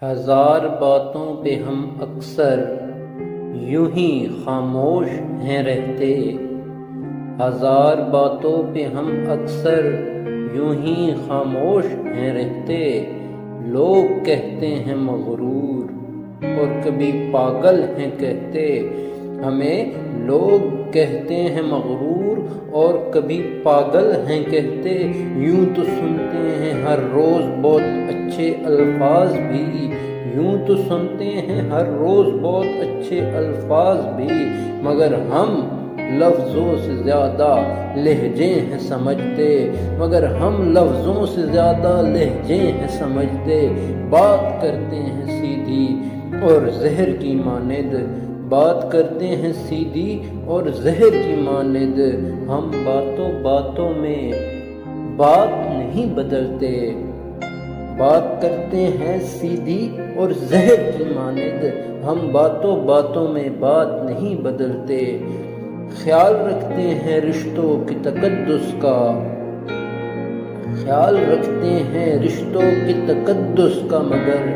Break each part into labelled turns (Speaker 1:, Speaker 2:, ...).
Speaker 1: ہزار باتوں پہ ہم اکثر یوں ہی خاموش ہیں رہتے، ہزار باتوں پہ ہم اکثر یوں ہی خاموش ہیں رہتے۔ لوگ کہتے ہیں مغرور اور کبھی پاگل ہیں کہتے، ہمیں لوگ کہتے ہیں مغرور اور کبھی پاگل ہیں کہتے۔ یوں تو سنتے ہیں ہر روز بہت اچھے الفاظ بھی، یوں تو سنتے ہیں ہر روز بہت اچھے الفاظ بھی، مگر ہم لفظوں سے زیادہ لہجے ہیں سمجھتے، مگر ہم لفظوں سے زیادہ لہجے ہیں سمجھتے۔ بات کرتے ہیں سیدھی اور زہر کی مانند، بات کرتے ہیں سیدھی اور زہر کی مانند، ہم باتوں باتوں میں بات نہیں بدلتے۔ بات کرتے ہیں سیدھی اور زہر کی مانند، ہم باتوں باتوں میں بات نہیں بدلتے۔ خیال رکھتے ہیں رشتوں کی تقدس کا، خیال رکھتے ہیں رشتوں کی تقدس کا، مگر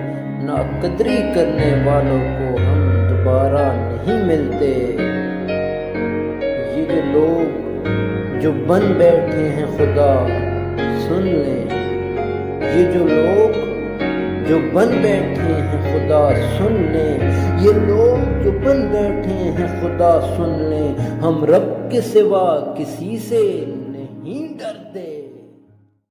Speaker 1: ناقدری کرنے والوں کو ہم دوبارہ نہیں ملتے۔ یہ جو لوگ جو بن بیٹھے ہیں خدا سن لیں، یہ جو لوگ جو بن بیٹھے ہیں خدا سن لیں، یہ لوگ جو بن بیٹھے ہیں خدا سن لیں، ہم رب کے سوا کسی سے نہیں ڈرتے۔